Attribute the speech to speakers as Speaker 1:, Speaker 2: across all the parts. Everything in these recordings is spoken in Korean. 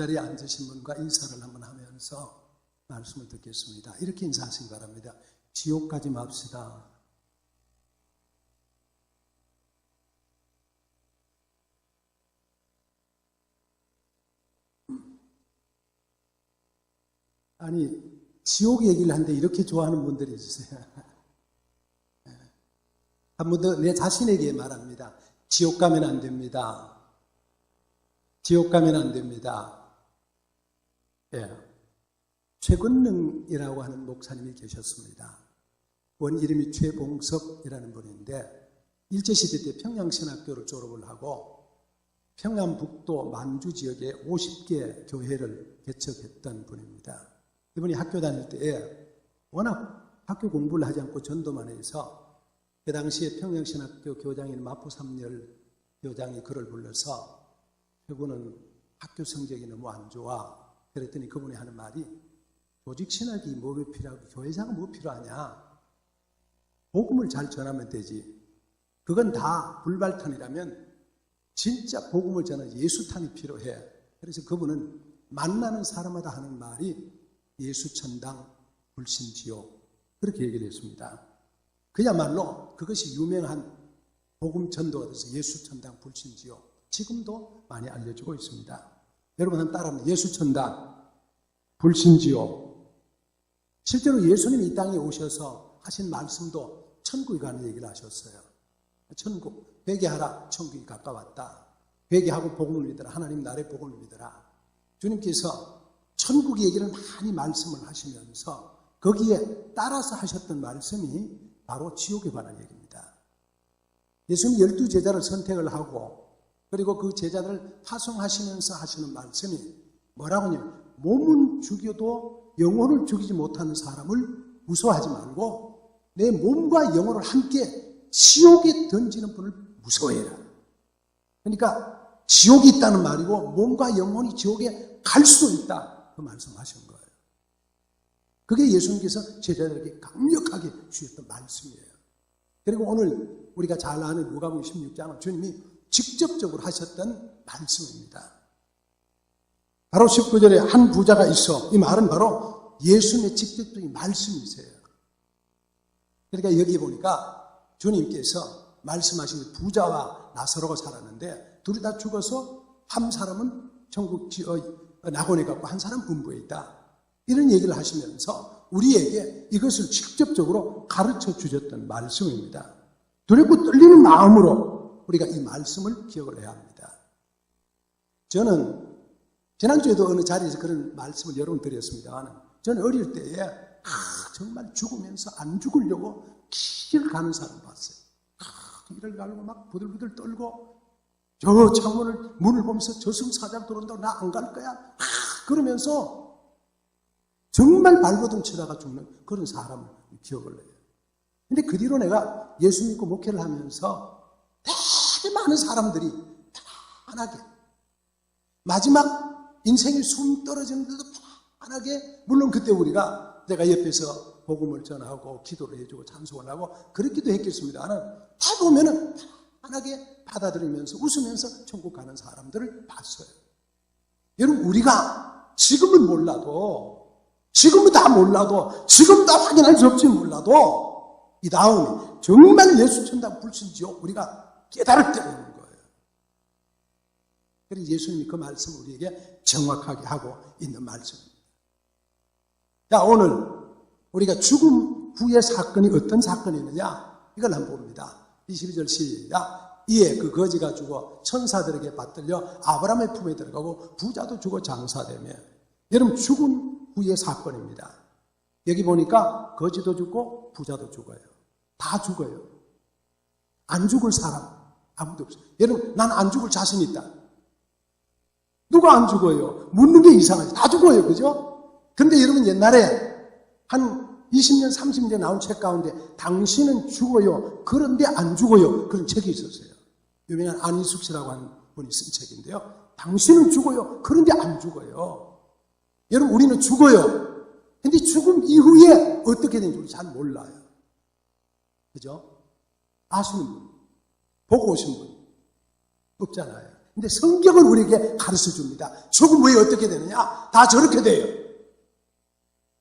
Speaker 1: 옆자리에 앉으신 분과 인사를 한번 하면서 말씀을 듣겠습니다. 이렇게 인사하시기 바랍니다. 지옥 가지 맙시다. 아니, 지옥 얘기를 하는데 이렇게 좋아하는 분들이 있으세요. 한 번 더 내 자신에게 말합니다. 지옥 가면 안 됩니다. 지옥 가면 안 됩니다. 예. 최건능이라고 하는 목사님이 계셨습니다. 원 이름이 최봉석이라는 분인데 일제시대 때 평양신학교를 졸업을 하고 평안북도 만주 지역에 50개 교회를 개척했던 분입니다. 이분이 학교 다닐 때에 워낙 학교 공부를 하지 않고 전도만 해서 그 당시에 평양신학교 교장인 마포삼열 교장이 그를 불러서 그분은 학교 성적이 너무 안 좋아. 그랬더니 그분이 하는 말이 조직신학이 뭐가 필요하고 교회사가 뭐 필요하냐. 복음을 잘 전하면 되지. 그건 다 불발탄이라면 진짜 복음을 전하는 예수탄이 필요해. 그래서 그분은 만나는 사람마다 하는 말이 예수천당 불신지옥 그렇게 얘기를 했습니다. 그야말로 그것이 유명한 복음 전도가 돼서 예수천당 불신지옥 지금도 많이 알려지고 있습니다. 여러분 한번 따라합니다. 예수천당 불신지옥. 실제로 예수님이 이 땅에 오셔서 하신 말씀도 천국에 가는 얘기를 하셨어요. 천국 회개하라 천국이 가까웠다. 회개하고 복음을 믿어라. 하나님 나라의 복음을 믿어라. 주님께서 천국 얘기를 많이 말씀을 하시면서 거기에 따라서 하셨던 말씀이 바로 지옥에 관한 얘기입니다. 예수님이 12제자를 선택을 하고 그리고 그 제자들을 파송하시면서 하시는 말씀이 뭐라고 하냐면 몸은 죽여도 영혼을 죽이지 못하는 사람을 무서워하지 말고 내 몸과 영혼을 함께 지옥에 던지는 분을 무서워해라. 그러니까 지옥이 있다는 말이고 몸과 영혼이 지옥에 갈 수도 있다. 그 말씀하신 거예요. 그게 예수님께서 제자들에게 강력하게 주셨던 말씀이에요. 그리고 오늘 우리가 잘 아는 누가복음 16장은 주님이 직접적으로 하셨던 말씀입니다. 바로 19절에 한 부자가 있어. 이 말은 바로 예수님의 직접적인 말씀이세요. 그러니까 여기 보니까 주님께서 말씀하신 부자와 나사로가 살았는데 둘이 다 죽어서 한 사람은 천국 낙원에 갔고 한 사람은 음부에 있다. 이런 얘기를 하시면서 우리에게 이것을 직접적으로 가르쳐 주셨던 말씀입니다. 두렵고 떨리는 마음으로 우리가 이 말씀을 기억을 해야 합니다. 저는 지난주에도 어느 자리에서 그런 말씀을 여러 번 드렸습니다만 저는 어릴 때에 정말 죽으면서 안 죽으려고 길을 가는 사람 봤어요. 길을 가려고 막 부들부들 떨고 저 창문을 문을 보면서 저승사자가 들어온다고 나 안 갈 거야. 그러면서 정말 발버둥 치다가 죽는 그런 사람을 기억을 해요. 근데 그 뒤로 내가 예수 믿고 목회를 하면서 되게 많은 사람들이 편하게 마지막 인생이 숨 떨어지는데도 편하게 물론 그때 우리가 내가 옆에서 복음을 전하고 기도를 해주고 찬송을 하고 그렇기도 했겠습니다만 다 보면은 편하게 받아들이면서 웃으면서 천국 가는 사람들을 봤어요. 여러분 우리가 지금은 몰라도 지금은 다 몰라도 지금 다 확인할 수 없지 몰라도 이 다음에 정말 예수천당 불신지옥 우리가 깨달을 때가 오는 거예요. 그래서 예수님이 그 말씀을 우리에게 정확하게 하고 있는 말씀입니다. 자, 오늘 우리가 죽음 후의 사건이 어떤 사건이느냐 이걸 한번 봅니다. 22절 시작. 이에 그 거지가 죽어 천사들에게 받들려 아브라함의 품에 들어가고 부자도 죽어 장사되며. 여러분 죽음 후의 사건입니다. 여기 보니까 거지도 죽고 부자도 죽어요. 다 죽어요. 안 죽을 사람 아무도 없어요. 여러분 난 안 죽을 자신 있다. 누가 안 죽어요? 묻는 게 이상하지. 다 죽어요. 그죠? 그런데 여러분 옛날에 한 20년 30년 나온 책 가운데 당신은 죽어요. 그런데 안 죽어요. 그런 책이 있었어요. 유명한 안희숙 씨라고 하는 분이 쓴 책인데요. 당신은 죽어요. 그런데 안 죽어요. 여러분 우리는 죽어요. 근데 죽음 이후에 어떻게 되는지 우리 잘 몰라요. 그죠? 아시는 분, 보고 오신 분 없잖아요. 근데 성경은 우리에게 가르쳐 줍니다. 죽음 후에 어떻게 되느냐? 다 저렇게 돼요.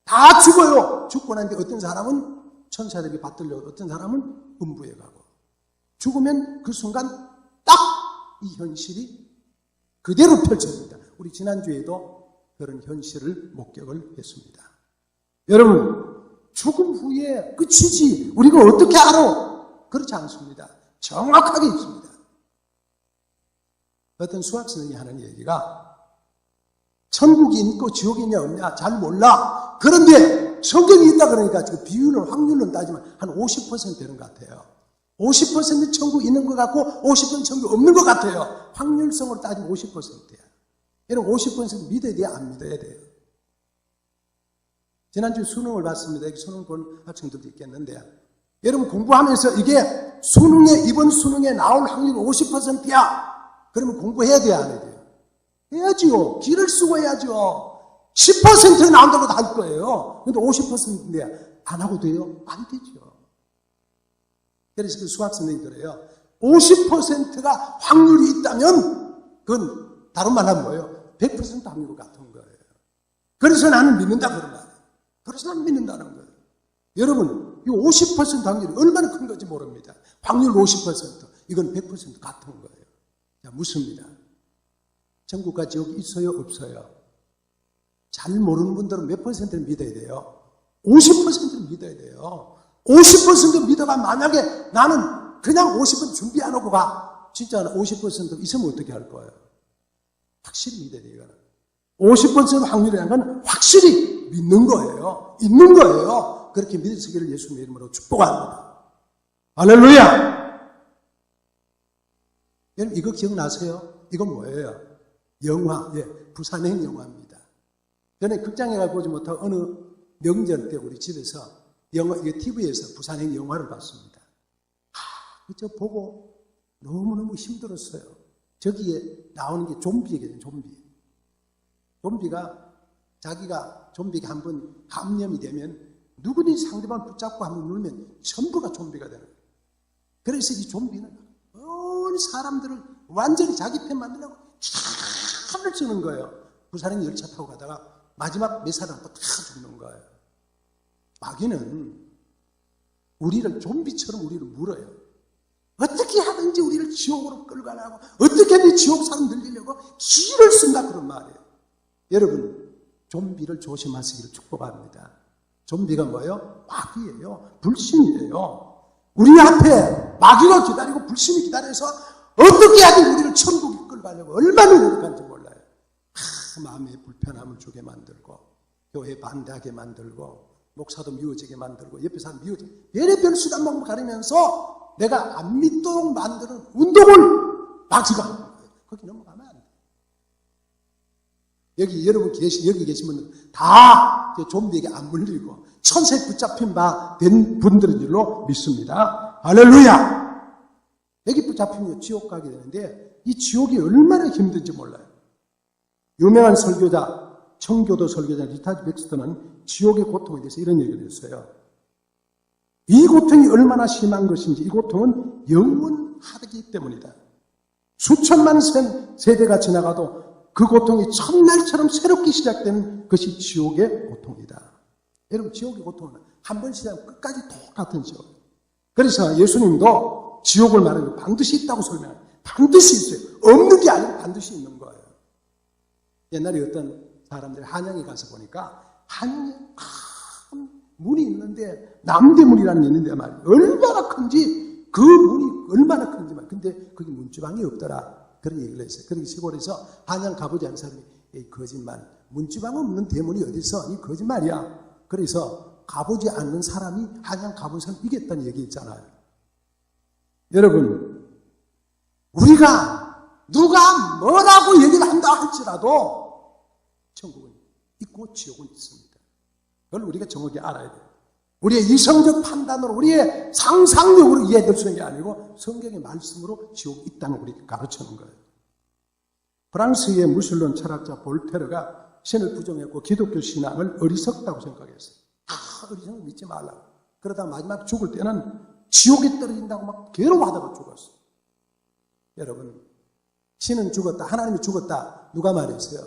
Speaker 1: 다 죽어요. 죽고 난 뒤 어떤 사람은 천사들이 받들려, 어떤 사람은 음부에 가고. 죽으면 그 순간 딱 이 현실이 그대로 펼쳐집니다. 우리 지난주에도 그런 현실을 목격을 했습니다. 여러분, 죽음 후에 끝이지 우리가 어떻게 알아? 그렇지 않습니다. 정확하게 있습니다. 어떤 수학 선생님이 하는 얘기가 천국이 있고 지옥이 있냐 없냐 잘 몰라. 그런데 성경이 있다 그러니까 지금 비율은 확률로 따지면 한 50% 되는 것 같아요. 50% 천국 있는 것 같고 50% 천국 없는 것 같아요. 확률성으로 따지면 50%야. 여러분 50% 믿어야 돼요? 안 믿어야 돼요? 지난주 수능을 봤습니다. 여기 수능 본 학생들도 있겠는데 여러분 공부하면서 이게 수능에 이번 수능에 나올 확률이 50%야. 그러면 공부해야 돼요? 안 해야 돼요? 해야지요. 기를 쓰고 해야죠. 10% 나온다고 다 할 거예요. 근데 50%인데 안 하고 돼요? 안 되죠. 그래서 그 수학 선생님이 그래요. 50%가 확률이 있다면 그건 다른 말 하면 뭐예요? 100% 확률과 같은 거예요. 그래서 나는 믿는다 그런 말이에요. 그래서 나는 믿는다는 거예요. 여러분, 이 50% 확률이 얼마나 큰 건지 모릅니다. 확률 50%. 이건 100% 같은 거예요. 자, 묻습니다. 천국과 지옥이 있어요? 없어요? 잘 모르는 분들은 몇 %를 믿어야 돼요? 50%를 믿어야 돼요. 50% 믿어가 만약에 나는 그냥 50% 준비 안 하고 가. 진짜 50% 있으면 어떻게 할 거예요? 확실히 믿어야 돼요. 50% 확률이라는 건 확실히 믿는 거예요. 있는 거예요. 그렇게 믿으시기를 예수님의 이름으로 축복합니다. 할렐루야! 여러분 이거 기억나세요? 이건 뭐예요? 영화, 부산행 영화입니다. 저는 극장에 가 보지 못하고 어느 명절 때 우리 집에서 TV에서 부산행 영화를 봤습니다. 저 보고 너무너무 힘들었어요. 저기에 나오는 게 좀비 얘기예요, 좀비. 좀비가 자기가 좀비가 한번 감염이 되면 누구든지 상대방을 붙잡고 한번 누르면 전부가 좀비가 되는 거예요. 그래서 이 좀비는 온 사람들을 완전히 자기 편 만들려고 차를 쓰는 거예요. 부산행 열차 타고 가다가 마지막 몇 사람 다 죽는 거예요. 마귀는 우리를 좀비처럼 우리를 물어요. 어떻게 하든지 우리를 지옥으로 끌고 가려고 어떻게든 지옥 사람 늘리려고 기를 쓴다 그런 말이에요. 여러분 좀비를 조심하시기를 축복합니다. 좀비가 뭐예요? 마귀예요. 불신이에요. 우리 앞에 마귀가 기다리고 불신이 기다려서 어떻게 하든 우리를 천국에 끌고 가려고 얼마나 노력하는지 몰라요. 마음에 불편함을 주게 만들고 교회 반대하게 만들고 목사도 미워지게 만들고 옆에 사람 미워지게 별의별 수단 방법 가리면서 내가 안 믿도록 만드는 운동을 마귀가 하는 거예요. 거기 넘어가면 안 돼요. 여기 여러분 여기 계신 분은 다 좀비에게 안 물리고 천사에 붙잡힌 바 된 분들인 줄로 믿습니다. 할렐루야! 여기 붙잡히면 지옥 가게 되는데 이 지옥이 얼마나 힘든지 몰라요. 유명한 설교자, 청교도 설교자 리차드 백스터는 지옥의 고통에 대해서 이런 얘기를 했어요. 이 고통이 얼마나 심한 것인지 이 고통은 영원하기 때문이다. 수천만 세대가 지나가도 그 고통이 첫날처럼 새롭게 시작되는 것이 지옥의 고통이다. 여러분 지옥의 고통은 한 번 시작하면 끝까지 똑같은 지옥. 그래서 예수님도 지옥을 말하면 반드시 있다고 설명해요. 반드시 있어요. 없는 게 아니고 반드시 있는 거예요. 옛날에 어떤 사람들이 한양에 가서 보니까 한양에 큰 문이 있는데 남대문이라는 게 있는데 말이에요. 얼마나 큰지 그 문이 얼마나 큰지 말이에요. 근데 거기 문지방이 없더라. 그런 얘기를 했어요. 그러기 시골에서 한양 가보지 않은 사람이 이 거짓말. 문지방 없는 대문이 어디서? 이 거짓말이야. 그래서 가보지 않는 사람이 한양 가본 사람 이겼다는 얘기 있잖아요. 여러분 우리가 누가 뭐라고 얘기를 한다 할지라도 천국은 있고 지옥은 있습니다. 그걸 우리가 정확히 알아야 돼요. 우리의 이성적 판단으로 우리의 상상력으로 이해될 수 있는 게 아니고 성경의 말씀으로 지옥이 있다는 걸 우리에게 가르치는 거예요. 프랑스의 무신론 철학자 볼테르가 신을 부정했고 기독교 신앙을 어리석다고 생각했어요. 어리석은 거 믿지 말라고. 그러다 마지막 죽을 때는 지옥에 떨어진다고 막 괴로워하다가 죽었어요. 여러분 신은 죽었다, 하나님이 죽었다. 누가 말했어요?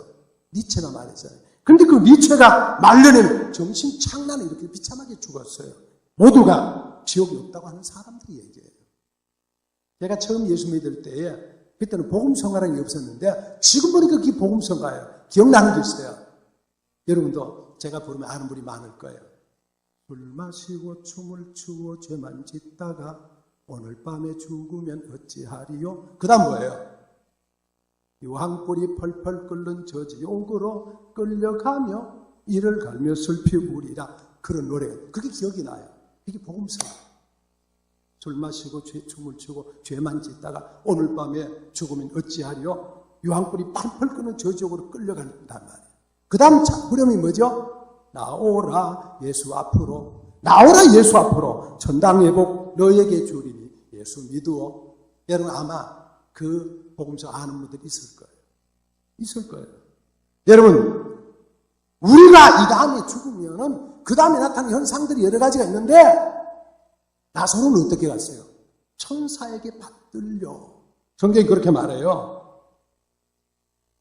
Speaker 1: 니체가 말했어요. 근데 그 니체가 말년에는 정신착란을 이렇게 비참하게 죽었어요. 모두가 지옥이 없다고 하는 사람들이 얘기해요. 제가 처음 예수 믿을 때에 그때는 복음성가라는 게 없었는데 지금 보니까 그게 복음성가예요. 기억나는 게 있어요. 여러분도 제가 부르면 아는 분이 많을 거예요. 술 마시고 춤을 추고 죄만 짓다가 오늘 밤에 죽으면 어찌하리요? 그 다음 뭐예요? 유황불이 펄펄 끓는 저 지옥으로 끌려가며 이를 갈며 슬피 우리라. 그런 노래가 그게 기억이 나요. 이게 복음성. 술 마시고 춤을 추고 죄만 짓다가 오늘 밤에 죽으면 어찌하리요? 유황불이 펄펄 끓는 저 지옥으로 끌려간단 말이에요. 그 다음 후렴이 뭐죠? 나오라 예수 앞으로, 나오라 예수 앞으로, 천당의 복 너에게 주리니 예수 믿으오. 여러분 아마 그 복음서 아는 분들이 있을 거예요. 있을 거예요. 여러분, 우리가 이 다음에 죽으면은 그 다음에 나타나는 현상들이 여러 가지가 있는데 나사로는 어떻게 갔어요? 천사에게 받들려. 성경이 그렇게 말해요.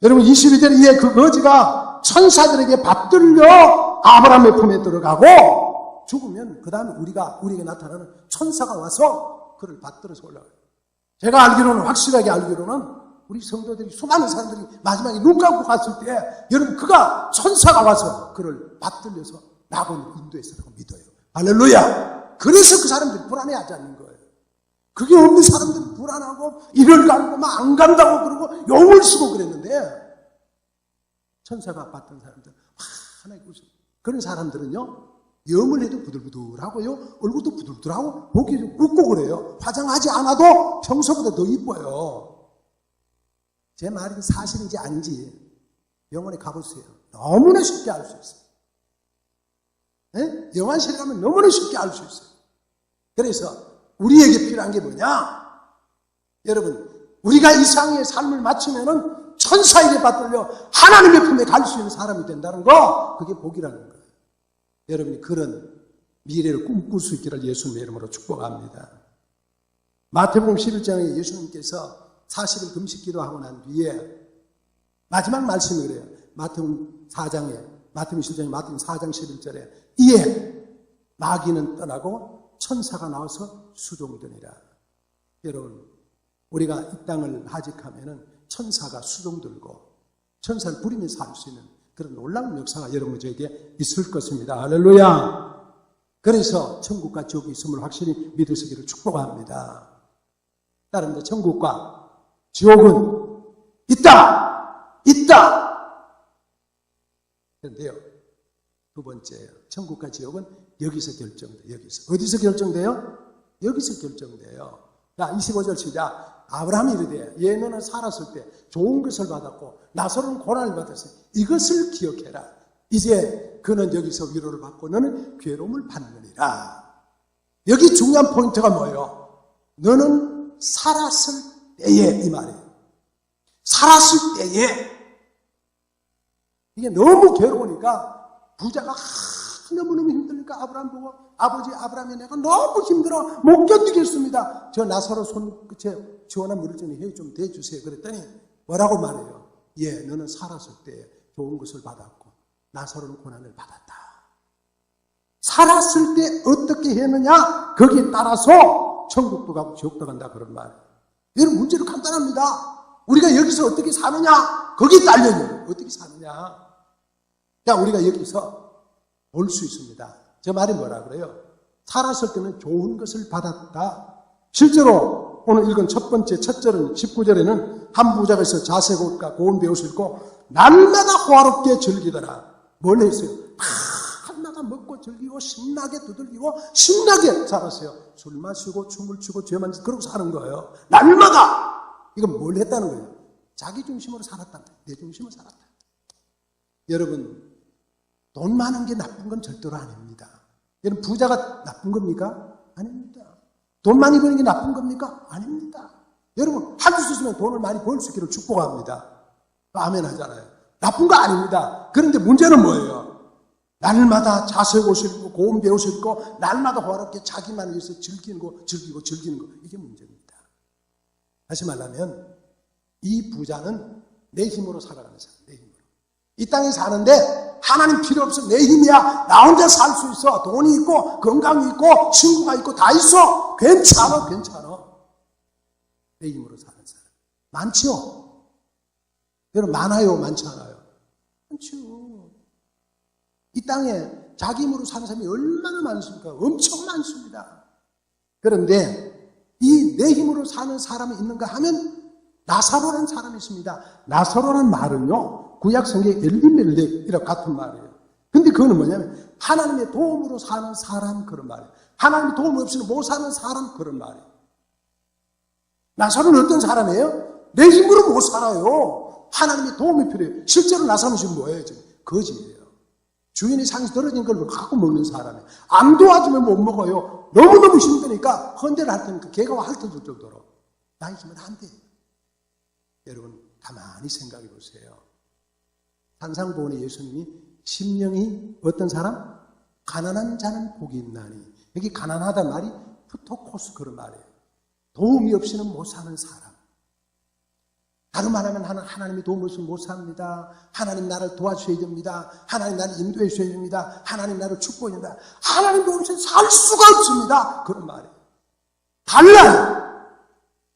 Speaker 1: 여러분 22절에 그 거지가 천사들에게 받들려 아브라함의 품에 들어가고 죽으면 그 다음에 우리에게 나타나는 천사가 와서 그를 받들어서 올라가요. 제가 알기로는, 확실하게 알기로는 우리 성도들이, 수많은 사람들이 마지막에 눈 감고 갔을 때 여러분 그가 천사가 와서 그를 받들려서 낙원으로 인도했으라고 믿어요. 할렐루야. 그래서 그 사람들이 불안해하지 않는 거예요. 그게 없는 사람들은 불안하고 이를 가고 막 안 간다고 그러고 용을 쓰고 그랬는데 천사가 받던 사람들 하나의 웃음. 그런 사람들은요 염을 해도 부들부들하고요 얼굴도 부들부들하고 목이 좀 굽고 그래요. 화장하지 않아도 평소보다 더 이뻐요. 제 말이 사실인지 아닌지 영원에 가보세요. 너무나 쉽게 알 수 있어요. 네? 영안실에 가면 너무나 쉽게 알 수 있어요. 그래서 우리에게 필요한 게 뭐냐? 여러분, 우리가 이상의 삶을 마치면은 천사에게 받들려 하나님의 품에 갈 수 있는 사람이 된다는 거, 그게 복이라는 거예요. 여러분이 그런 미래를 꿈꿀 수 있기를 예수님의 이름으로 축복합니다. 마태복음 11장에 예수님께서 40일 금식 기도하고 난 뒤에 마지막 말씀이 그래요. 마태복음 4장 11절에 이에 마귀는 떠나고 천사가 나와서 수종되니라. 여러분, 우리가 이 땅을 하직하면은 천사가 수종들고 천사를 부리면서 할 수 있는 그런 놀라운 역사가 여러분 저에게 있을 것입니다. 할렐루야. 그래서 천국과 지옥이 있음을 확실히 믿으시기를 축복합니다. 따른데 천국과 지옥은 있다! 그런데요, 두 번째예요. 천국과 지옥은 여기서 결정돼요. 여기서. 어디서 결정돼요? 여기서 결정돼요. 자, 25절 시작. 아브라함이 이르되 얘는 살았을 때 좋은 것을 받았고 나사로는 고난을 받았어요. 이것을 기억해라. 이제 그는 여기서 위로를 받고 너는 괴로움을 받느니라. 여기 중요한 포인트가 뭐예요? 너는 살았을 때에, 이 말이에요. 살았을 때에. 이게 너무 괴로우니까 부자가 너무너무 힘드니까 아브라함 보고 아버지 아브라함이 내가 너무 힘들어 못 견디겠습니다. 저 나사로 손끝에 시원한 물을 좀 해 좀 대주세요. 그랬더니 뭐라고 말해요? 예, 너는 살았을 때 좋은 것을 받았고 나사로는 고난을 받았다. 살았을 때 어떻게 했느냐? 거기에 따라서 천국도 가고 지옥도 간다 그런 말이에요. 여러분 문제는 간단합니다. 우리가 여기서 어떻게 사느냐? 거기에 딸려요. 어떻게 사느냐? 자, 우리가 여기서 볼 수 있습니다. 저 말이 뭐라 그래요? 살았을 때는 좋은 것을 받았다. 실제로 오늘 읽은 첫 번째 첫 절은 19절에는 한 부자가 있어 자색옷과 고운 베옷을 입고 날마다 호화롭게 즐기더라. 뭘 했어요? 날마다 먹고 즐기고 신나게 두들기고 신나게 살았어요. 술 마시고 춤을 추고 죄만 짓고 그러고 사는 거예요. 날마다. 이건 뭘 했다는 거예요? 자기 중심으로 살았다. 내 중심으로 살았다. 여러분, 돈 많은 게 나쁜 건 절대로 아닙니다. 여러분, 부자가 나쁜 겁니까? 아닙니다. 돈 많이 버는 게 나쁜 겁니까? 아닙니다. 여러분, 할 수 있으면 돈을 많이 벌 수 있기를 축복합니다. 아멘 하잖아요. 나쁜 거 아닙니다. 그런데 문제는 뭐예요? 날마다 자색옷을 입고 고운 베옷을 입고 날마다 호화롭게 자기만 위해서 즐기고 거. 이게 문제입니다. 다시 말하면 이 부자는 내 힘으로 살아가는 사람, 내 힘으로. 이 땅에 사는데 하나님 필요 없어. 내 힘이야. 나 혼자 살 수 있어. 돈이 있고 건강이 있고 친구가 있고 다 있어. 괜찮아, 괜찮아. 내 힘으로 사는 사람. 많지요? 여러분 많아요? 많지 않아요? 많지요. 이 땅에 자기 힘으로 사는 사람이 얼마나 많습니까? 엄청 많습니다. 그런데 이 내 힘으로 사는 사람이 있는가 하면 나사로라는 사람이 있습니다. 나사로라는 말은요, 구약 성경의 엘리멜렉이랑 같은 말이에요. 근데 그거는 뭐냐면 하나님의 도움으로 사는 사람, 그런 말이에요. 하나님의 도움 없이는 못 사는 사람, 그런 말이에요. 나사로는 어떤 사람이에요? 내 힘으로 못 살아요. 하나님의 도움이 필요해요. 실제로 나사로는 지금 뭐예요? 지금 거지예요. 주인이 상에서 떨어진 걸 갖고 먹는 사람이에요. 안 도와주면 못 먹어요. 너무너무 힘드니까 헌대를 할 때는 개가 핥아줄 정도로. 나의 힘은 안 돼요. 여러분 가만히 생각해 보세요. 산상보훈의 예수님이 심령이 어떤 사람? 가난한 자는 복이 있나니. 여기 가난하다는 말이 푸토코스 그런 말이에요. 도움이 없이는 못 사는 사람. 다른 말하면 하나님이 도움 없이는 못 삽니다. 하나님 나를 도와주셔야 됩니다. 하나님 나를 인도해 주셔야 됩니다. 하나님 나를 축복해야 됩니다. 하나님 도움 없이는 살 수가 없습니다. 그런 말이에요. 달라요.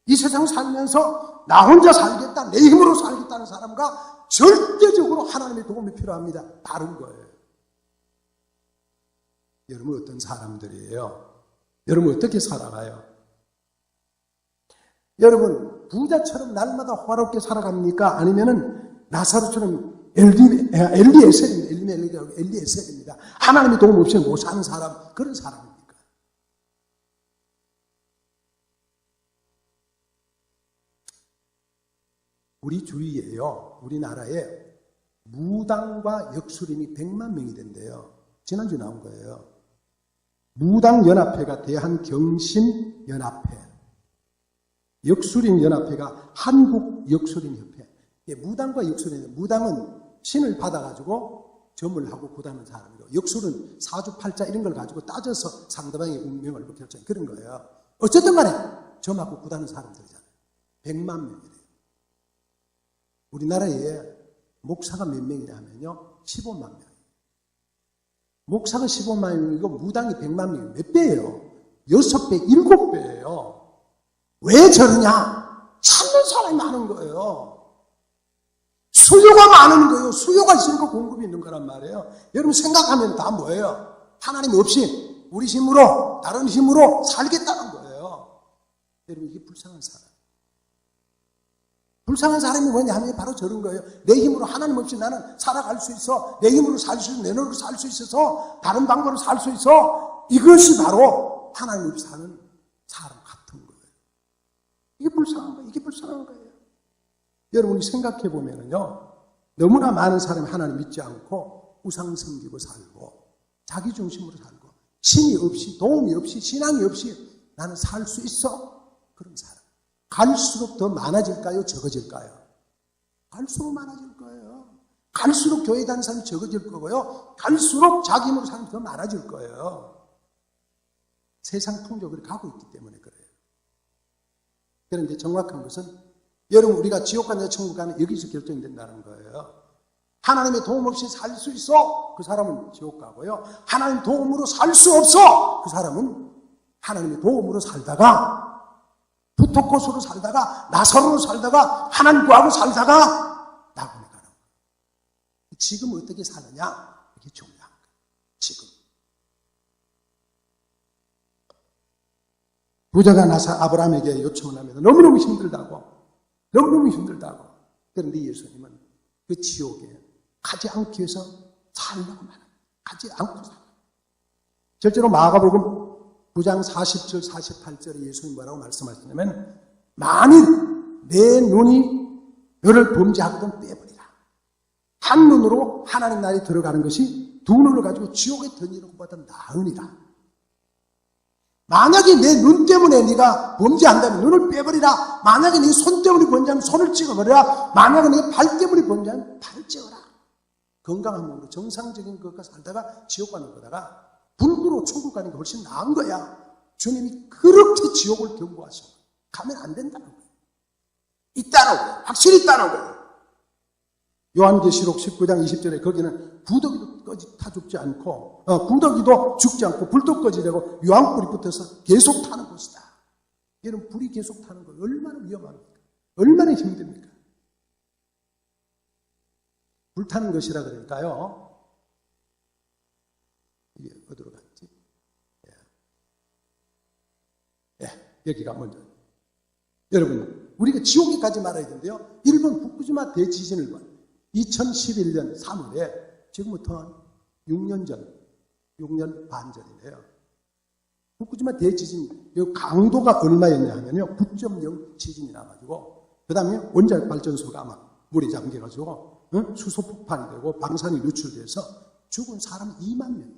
Speaker 1: 이 세상 살면서 나 혼자 살겠다, 내 힘으로 살겠다는 사람과 절대적으로 하나님의 도움이 필요합니다. 다른 거예요. 여러분 어떤 사람들이에요? 여러분 어떻게 살아가요? 여러분 부자처럼 날마다 화롭게 살아갑니까? 아니면은 나사로처럼 엘리에셀입니다. 하나님의 도움 없이는 못 사는 사람, 그런 사람입니까? 우리 주위에요, 우리나라에 무당과 역술인이 100만 명이 된대요. 지난주에 나온 거예요. 무당연합회가 대한경신연합회, 역술인연합회가 한국역술인협회. 무당과 역술인, 무당은 신을 받아가지고 점을 하고 구다는 사람이고, 역술은 사주팔자 이런 걸 가지고 따져서 상대방의 운명을 결정, 그런 거예요. 어쨌든 간에 점하고 구다는 사람들이잖아요. 100만 명이래요. 우리나라에 목사가 몇 명이냐면요, 15만 명. 목사가 15만 명이고 무당이 100만 명이에요. 몇 배예요? 6배, 7배예요. 왜 저러냐? 찾는 사람이 많은 거예요. 수요가 많은 거예요. 수요가 있으니까 공급이 있는 거란 말이에요. 여러분 생각하면 다 뭐예요? 하나님 없이 우리 힘으로, 다른 힘으로 살겠다는 거예요. 여러분 이게 불쌍한 사람. 불쌍한 사람이 뭐냐 하면 바로 저런 거예요. 내 힘으로 하나님 없이 나는 살아갈 수 있어. 내 힘으로 살 수 있어. 내 노력으로 살 수 있어서 다른 방법으로 살 수 있어. 이것이 바로 하나님 없이 사는 사람 같은 거예요. 이게 불쌍한 거예요. 이게 불쌍한 거예요. 여러분이 생각해 보면은요, 너무나 많은 사람이 하나님 믿지 않고 우상 섬기고 살고 자기 중심으로 살고 신이 없이, 도움이 없이, 신앙이 없이 나는 살 수 있어. 그런 사람. 갈수록 더 많아질까요? 적어질까요? 갈수록 많아질 거예요. 갈수록 교회 다니는 사람이 적어질 거고요. 갈수록 자기 힘으로 사는 사람이 더 많아질 거예요. 세상 풍족으로 가고 있기 때문에 그래요. 그런데 정확한 것은 여러분 우리가 지옥 가냐 천국 가냐 여기서 결정된다는 거예요. 하나님의 도움 없이 살 수 있어. 그 사람은 지옥 가고요. 하나님 도움으로 살 수 없어. 그 사람은 하나님의 도움으로 살다가 부토코스로 살다가 나사로로 살다가 하나님 구하고 살다가 낙원에 가는 거예요. 지금 어떻게 사느냐? 이게 중요한 거예요. 지금. 부자가 나사 아브라함에게 요청을 합니다. 너무너무 힘들다고. 너무너무 힘들다고. 그런데 예수님은 그 지옥에 가지 않기 위해서 살려고 말합니다. 가지 않고 살아요. 실제로 마가복음 9장 40절 48절에 예수님이 뭐라고 말씀하시냐면 만일 내 눈이 너를 범죄하거든 빼버리라. 한 눈으로 하나님 나라에 들어가는 것이 두 눈을 가지고 지옥에 던지는 것보다 나으니라. 만약에 내 눈 때문에 네가 범죄한다면 눈을 빼버리라. 만약에 네 손 때문에 범죄하면 손을 찍어버리라. 만약에 네 발 때문에 범죄하면 발을 찍어라. 건강한 몸으로 정상적인 것과 살다가 지옥 가는 거다가 불구로 천국 가는 게 훨씬 나은 거야. 주님이 그렇게 지옥을 경고하시고 가면 안 된다는 거예요. 있다는 거예요. 확실히 있다는 거예요. 요한계시록 19장 20절에 거기는 구더기도 꺼지 타 죽지 않고 구더기도 죽지 않고 불도 꺼지되고 유황불이 붙어서 계속 타는 곳이다. 여러분, 불이 계속 타는 거 얼마나 위험합니까? 얼마나 힘듭니까? 불타는 것이라 그러니까요. 이게 어디로 갔지? 여기가 먼저. 여러분, 우리가 지옥에 가지 말아야 되는데요. 일본 후쿠시마 대지진을 봐. 2011년 3월에 지금부터 한 6년 전, 6년 반 전이네요. 후쿠시마 대지진, 강도가 얼마였냐 하면요. 9.0 지진이 나가지고, 그 다음에 원자력 발전소가 막 물에 잠겨가지고, 수소 폭발이 되고, 방사능이 유출돼서 죽은 사람 2만 명.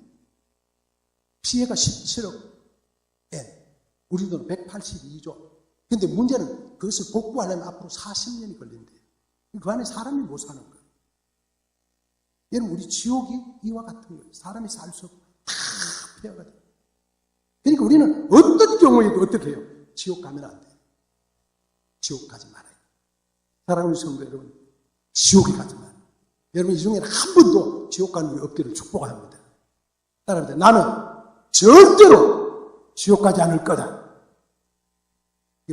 Speaker 1: 피해가 17억 엔. 우리 돈 182조. 근데 문제는 그것을 복구하려면 앞으로 40년이 걸린대요. 그 안에 사람이 못 사는 거예요. 여러분, 우리 지옥이 이와 같은 거예요. 사람이 살 수 없고 다 폐허가 돼요. 그러니까 우리는 어떤 경우에도 어떻게 해요? 지옥 가면 안 돼요. 지옥 가지 말아요. 사랑하는 성도 여러분, 지옥에 가지 말아요. 여러분, 이 중에는 한 번도 지옥 가는 분이 없기를 축복합니다. 따라합니다. 나는 절대로 지옥 가지 않을 거다.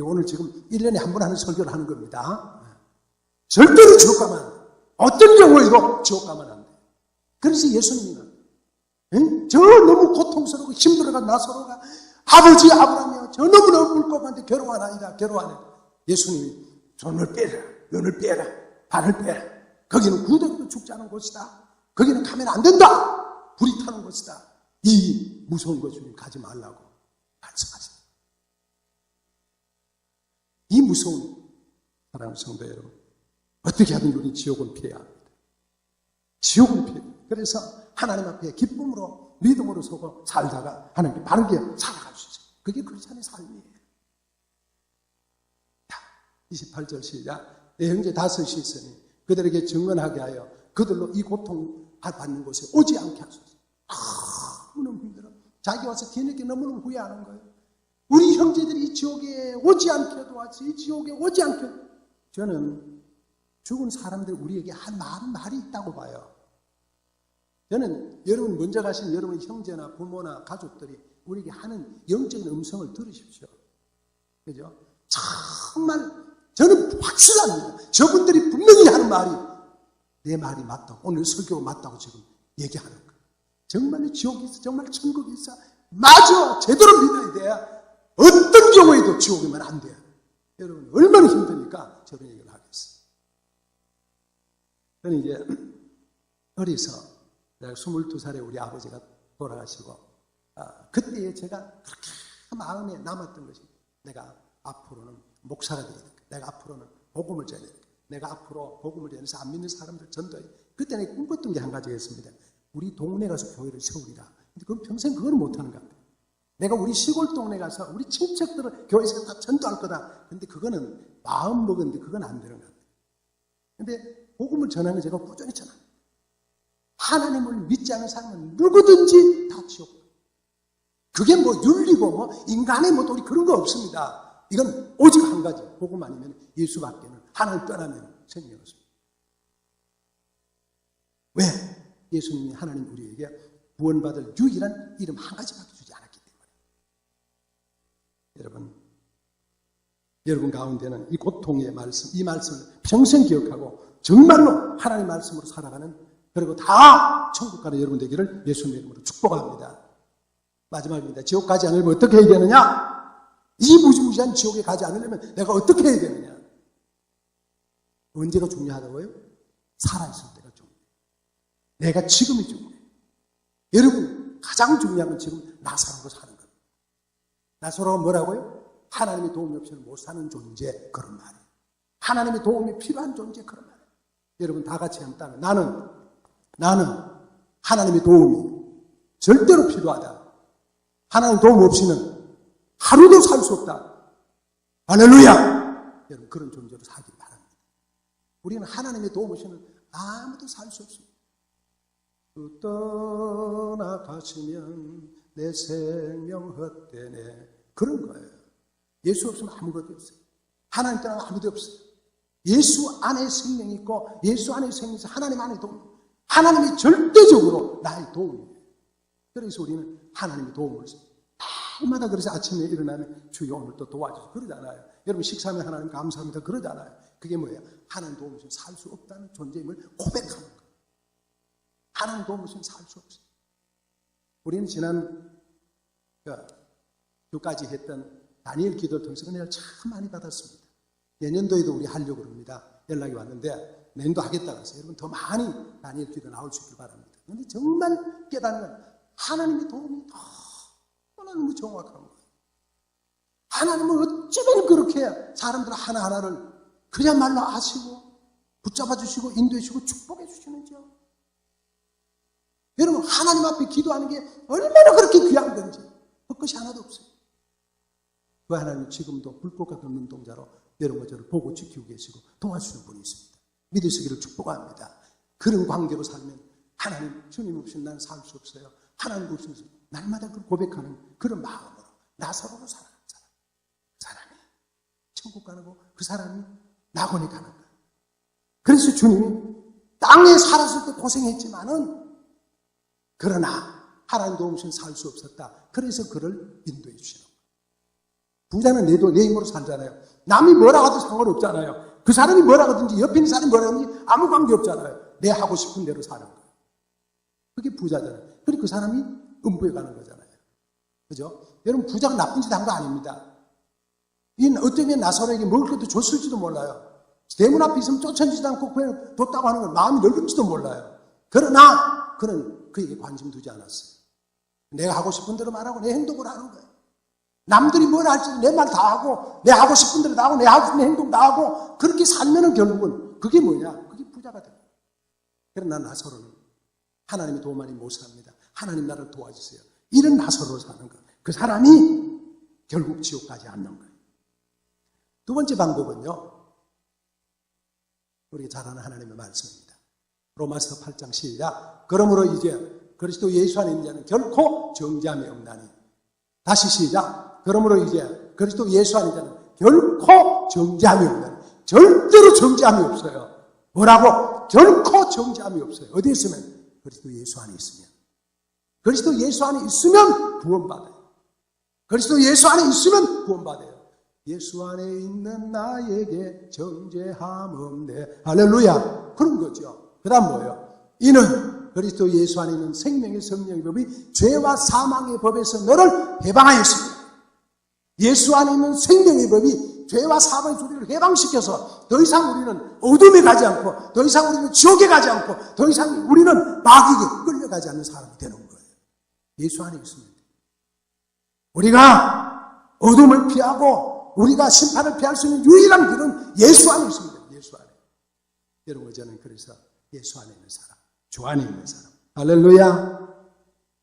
Speaker 1: 오늘 지금 1년에 한 번 하는 설교를 하는 겁니다. 절대로 지옥 가면 안 돼. 어떤 경우에도 지옥 가면 안 돼. 그래서 예수님은 저 너무 고통스럽고 힘들어가 나서로가 아버지 아브라함이여 저 너무너무 물고기한테 괴로워하나이다. 괴로워하네. 예수님이 손을 빼라. 눈을 빼라. 발을 빼라. 거기는 구더기도 죽지 않은 곳이다. 거기는 가면 안 된다. 불이 타는 곳이다. 이 무서운 곳 주님 가지 말라고 말씀하십니다. 이 무서운 사랑하는 성도 여러분, 어떻게 하든 우리 지옥은 피해야 합니다. 지옥은 피해야 합니다. 그래서 하나님 앞에 기쁨으로 믿음으로 서고 살다가 하나님께 바르게 살아갈 수 있어요. 그게 크리스찬의 삶이에요. 28절 시작. 내 형제 다섯이 있으니 그들에게 증언하게 하여 그들로 이 고통 받는 곳에 오지 않게 하소서. 너무 힘들어. 자기 와서 뒤늦게 너무너무 후회하는 거예요. 우리 형제들이 이 지옥에 오지 않게 도와지, 이 지옥에 오지 않게. 저는 죽은 사람들 우리에게 한 많은 말이 있다고 봐요. 저는 여러분 먼저 가신 여러분의 형제나 부모나 가족들이 우리에게 하는 영적인 음성을 들으십시오. 그죠? 정말 저는 확실합니다. 저분들이 분명히 하는 말이 내 말이 맞다고, 오늘 설교가 맞다고 지금 얘기하는 거예요. 정말 지옥이 있어, 정말 천국이 있어. 맞아, 제대로 믿어야 돼. 어떤 경우에도 지옥이면 안 돼요. 여러분 얼마나 힘드니까 저런 얘기를 하겠어요. 저는 이제 어려서 22살에 우리 아버지가 돌아가시고 그때에 제가 그렇게 마음에 남았던 것이 내가 앞으로는 목사가 되겠다. 내가 앞으로는 복음을 전해야 되겠다. 내가 앞으로 복음을 전해서 안 믿는 사람들 전도해. 그때 내가 꿈꿨던 게 한 가지였습니다. 우리 동네 가서 교회를 세우리라. 근데 그건 평생 그걸 못하는 것 같아요. 내가 우리 시골 동네 가서 우리 친척들을 교회에서 다 전도할 거다. 근데 그거는 마음 먹었는데 그건 안 되는 것 같아요. 근데 복음을 전하는 거 제가 꾸준히 전합니다. 하나님을 믿지 않는 사람은 누구든지 다 지옥. 그게 뭐 윤리고 뭐 인간의 뭐 우리 그런 거 없습니다. 이건 오직 한 가지. 복음 아니면 예수밖에는 하나님 떠나면 생명이 없습니다. 왜? 예수님이 하나님 우리에게 구원받을 유일한 이름 한 가지밖에 주지 않았기 때문에. 여러분 가운데는 이 고통의 말씀, 이 말씀을 평생 기억하고 정말로 하나님의 말씀으로 살아가는, 그리고 다 천국 가는 여러분 되기를 예수님의 이름으로 축복합니다. 마지막입니다. 지옥 가지 않으려면 어떻게 해야 되느냐? 이 무지무지한 지옥에 가지 않으려면 내가 어떻게 해야 되느냐? 언제가 중요하다고요? 살아있을 때가 중요해요. 내가 지금이 중요해요. 여러분 가장 중요한 건 지금 나사로로 사는 겁니다. 나사로가 뭐라고요? 하나님의 도움이 없이는 못 사는 존재, 그런 말이에요. 하나님의 도움이 필요한 존재, 그런 말이에요. 여러분 다 같이 한번 나는 하나님의 도움이 절대로 필요하다. 하나님 도움 없이는 하루도 살 수 없다. 할렐루야! 여러분 그런 존재로 살길 바랍니다. 우리는 하나님의 도움 없이는 아무도 살 수 없습니다. 떠나가시면 내 생명 헛되네. 그런 거예요. 예수 없으면 아무것도 없어요. 하나님 떠나면 아무도 없어요. 예수 안에 생명이 있고 예수 안에 생명이 있어 하나님 안에 도움. 하나님이 절대적으로 나의 도움이에요. 그래서 우리는 하나님의 도움을 써요. 날마다 그래서 아침에 일어나면 주여 오늘 또 도와주세요. 그러잖아요. 여러분 식사하면 하나님 감사합니다. 그러잖아요. 그게 뭐예요? 하나님 도움 없이는 살 수 없다는 존재임을 고백하는 거예요. 하나님 도움 없이는 살 수 없어요. 우리는 지난 주까지 했던 다니엘 기도를 통해서 은혜를 참 많이 받았습니다. 내년도에도 우리 하려고 합니다. 연락이 왔는데 내년도 하겠다고 해서 여러분 더 많이 다니엘 기도 나올 수 있길 바랍니다. 그런데 정말 깨닫는 건 하나님의 도움이 너무 정확한 거예요. 하나님은 어쩌면 그렇게 사람들 하나하나를 그야말로 아시고 붙잡아 주시고 인도해 주시고 축복해 주시는지요. 여러분 하나님 앞에 기도하는 게 얼마나 그렇게 귀한 건지 헛것이 하나도 없어요. 그 하나님은 지금도 불꽃 같은 눈동자로 여러분과 저를 보고 지키고 계시고 도와주시는 분이 있습니다. 믿으시기를 축복합니다. 그런 관계로 살면 하나님 주님 없이는 나는 살 수 없어요. 하나님 없이는 날마다 그걸 고백하는 그런 마음으로 나사로로 살아가는 사람. 그 사람이 천국 가는 거 그 사람이 낙원에 가는 거예요. 그래서 주님이 땅에 살았을 때 고생했지만은 그러나 하나님 도움 없이는 살 수 없었다. 그래서 그를 인도해 주시는 거예요. 부자는 내 힘으로 살잖아요. 남이 뭐라 하도 상관없잖아요. 그 사람이 뭐라 하든지 옆에 있는 사람이 뭐라 하든지 아무 관계 없잖아요. 내 하고 싶은 대로 사는 거예요. 그게 부자잖아요. 그리고 그 사람이 음부에 가는 거잖아요. 그죠? 여러분 부자가 나쁜 짓 한 거 아닙니다. 어쩌면 나사로에게 먹을 것도 줬을지도 몰라요. 대문 앞에 있으면 쫓아지지도 않고 그냥 뒀다고 하는 건 마음이 넓을지도 몰라요. 그러나 그는 그에게 관심 두지 않았어요. 내가 하고 싶은 대로 말하고 내 행동을 하는 거예요. 남들이 뭘 할지 내 말 다 하고 내 하고 싶은 대로 다 하고 내 하고 싶은 행동 다 하고 그렇게 살면은 결국은 그게 뭐냐? 그게 부자가 돼요. 그러나 나사로는 하나님의 도움 아니 못 삽니다. 하나님 나를 도와주세요. 이런 나사로로 사는 것. 그 사람이 결국 지옥 가지 않는 거예요. 두 번째 방법은요. 우리가 잘 아는 하나님의 말씀입니다. 로마서 8장 시작. 그러므로 이제 그리스도 예수 안에 있는 자는 결코 정죄함이 없나니. 다시 시작. 그러므로 이제 그리스도 예수 안에 있는 자는 결코 정죄함이 없나니. 절대로 정죄함이 없어요. 뭐라고? 결코 정죄함이 없어요. 어디에 있으면? 그리스도 예수 안에 있으면. 그리스도 예수 안에 있으면 구원받아요. 그리스도 예수 안에 있으면 구원받아요. 예수 안에 있는 나에게 정죄함 없네. 할렐루야. 그런 거죠. 그 다음 뭐예요? 이는 그리스도 예수 안에 있는 생명의 성령의 법이 죄와 사망의 법에서 너를 해방하였습니다. 예수 안에 있는 생명의 법이 죄와 사망의 소리를 해방시켜서 더 이상 우리는 어둠에 가지 않고 더 이상 우리는 지옥에 가지 않고 더 이상 우리는 마귀에게 끌려가지 않는 사람이 되는 거예요. 예수 안에 있으면 돼요. 우리가 어둠을 피하고 우리가 심판을 피할 수 있는 유일한 길은 예수 안에 있습니다. 예수 안에. 여러분 저는 그래서 예수 안에 있는 사람, 주 안에 있는 사람. 할렐루야.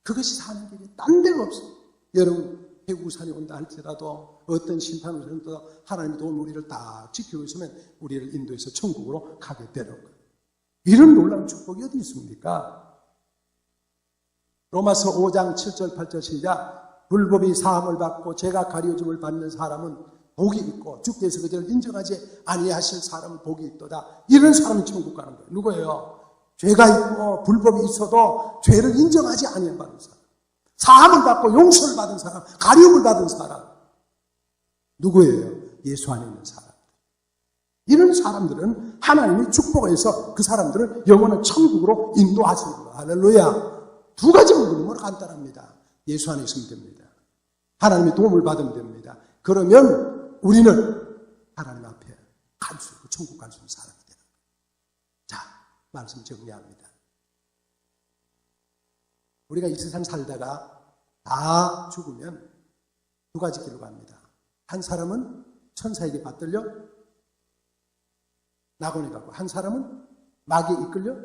Speaker 1: 그것이 사는 길이 딴 데가 없어요. 여러분 해구산이 온다 할지라도 어떤 심판을 오더라도 하나님의 도움 우리를 딱 지키고 있으면 우리를 인도해서 천국으로 가게 되는 거예요. 이런 놀라운 축복이 어디 있습니까? 로마서 5장 7절 8절 시작. 불법이 사함을 받고 죄가 가려짐을 받는 사람은 복이 있고 주께서 그들을 인정하지 아니하실 사람은 복이 있도다. 이런 사람이 천국 가는 거예요. 누구예요? 죄가 있고 불법이 있어도 죄를 인정하지 아니하는 사람. 사함을 받고 용서를 받은 사람, 가려움을 받은 사람. 누구예요? 예수 안에 있는 사람. 이런 사람들은 하나님이 축복해서 그 사람들을 영원한 천국으로 인도하시는 거예요. 할렐루야. 두 가지는 너무나 간단합니다. 예수 안에 있으면 됩니다. 하나님의 도움을 받으면 됩니다. 그러면 우리는 하나님 앞에 갈 수 있고 천국 갈 수 있는 사람이 되는 거예요. 자, 말씀 정리합니다. 우리가 이 세상 살다가 다 죽으면 두 가지 길로 갑니다. 한 사람은 천사에게 받들려 낙원에 가고 한 사람은 마귀에 이끌려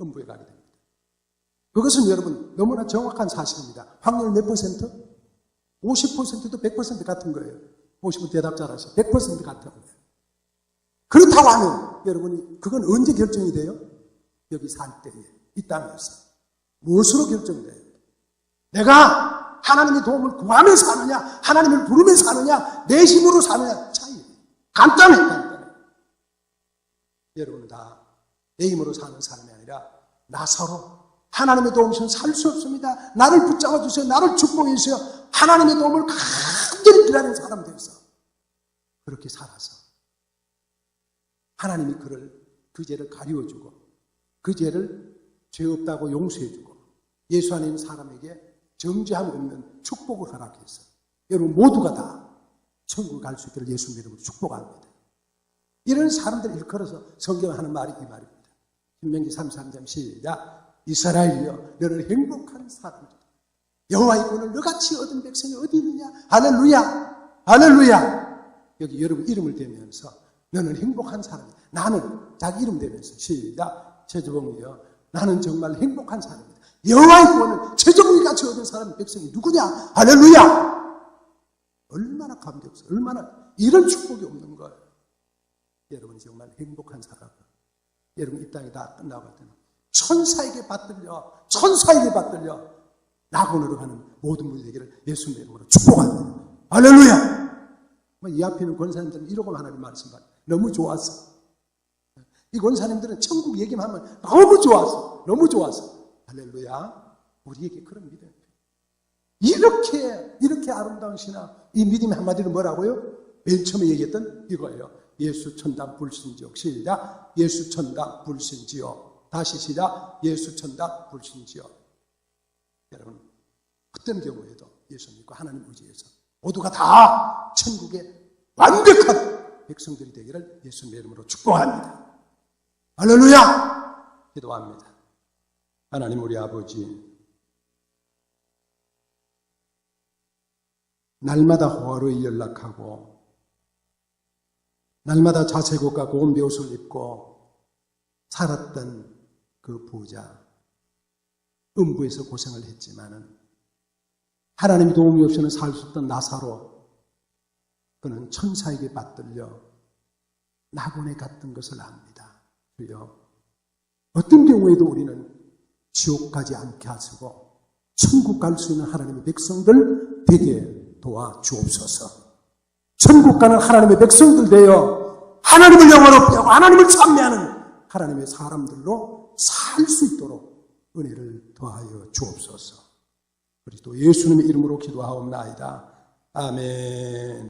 Speaker 1: 음부에 가게 됩니다. 그것은 여러분 너무나 정확한 사실입니다. 확률 몇 퍼센트? 50%도 100% 같은 거예요. 50% 대답 잘하시죠. 100% 같은 거예요. 그렇다고 하면 여러분이 그건 언제 결정이 돼요? 여기 살 때에 이 땅에서. 무엇으로 결정돼요? 내가 하나님의 도움을 구하면서 사느냐, 하나님을 부르면서 사느냐, 내 힘으로 사느냐 차이. 간단해. 여러분은 다 내 힘으로 사는 삶이 아니라 나사로 하나님의 도움 없이는 살 수 없습니다. 나를 붙잡아 주세요. 나를 축복해 주세요. 하나님의 도움을 간절히 기다리는 사람 되어서 그렇게 살아서 하나님이 그 죄를 가리워주고 그 죄를 죄 없다고 용서해주고 예수 안에 있는 사람에게 정죄함 없는 축복을 허락해서 여러분 모두가 다 천국을 갈 수 있기를 예수 이름으로 축복합니다. 이런 사람들 일컬어서 성경에 하는 말이 이 말입니다. 신명기 33장 시작. 이스라엘이여 너는 행복한 사람이다. 여호와의 구원을 너같이 얻은 백성이 어디 있느냐. 할렐루야 할렐루야. 여기 여러분 이름을 대면서 너는 행복한 사람이다. 나는 자기 이름 대면서 시작. 최주봉이여 나는 정말 행복한 사람이다. 여호와의 구원을 최주봉이 같이 얻은 사람 백성이 누구냐. 할렐루야. 얼마나 감격스러워. 얼마나 이런 축복이 없는 거예요. 여러분 정말 행복한 사람. 여러분 이 땅이 다 끝나고 할 때는 천사에게 받들려 낙원으로 가는 모든 분이 되기를 예수님의 이름으로 축복합니다. 할렐루야. 이 앞에 있는 권사님들은 이러고 하나님 말씀받아요. 너무 좋았어. 이 권사님들은 천국 얘기만 하면 너무 좋았어. 할렐루야. 우리에게 그런 믿음. 이렇게 아름다운 신앙, 이 믿음의 한마디는 뭐라고요? 맨 처음에 얘기했던 이거예요. 예수 천당 불신지요. 시작. 예수 천당 불신지요. 다시 시작. 예수 천당 불신지요. 여러분 어떤 경우에도 예수 믿고 하나님 의지해서 모두가 다 천국의 완벽한 백성들이 되기를 예수님의 이름으로 축복합니다. 할렐루야. 기도합니다. 하나님 우리 아버지, 날마다 호화로이 연락하고 날마다 자색옷과 고운 베옷을 입고 살았던 그 부자, 음부에서 고생을 했지만은 하나님의 도움이 없이는 살 수 없던 나사로, 그는 천사에게 받들려 낙원에 갔던 것을 압니다. 주여, 어떤 경우에도 우리는 지옥 가지 않게 하시고 천국 갈 수 있는 하나님의 백성들 되게 도와주옵소서. 천국 가는 하나님의 백성들 되어 하나님을 영원롭게 하고 하나님을 찬미하는 하나님의 사람들로 살 수 있도록 은혜를 더하여 주옵소서. 그리스도 예수님의 이름으로 기도하옵나이다. 아멘.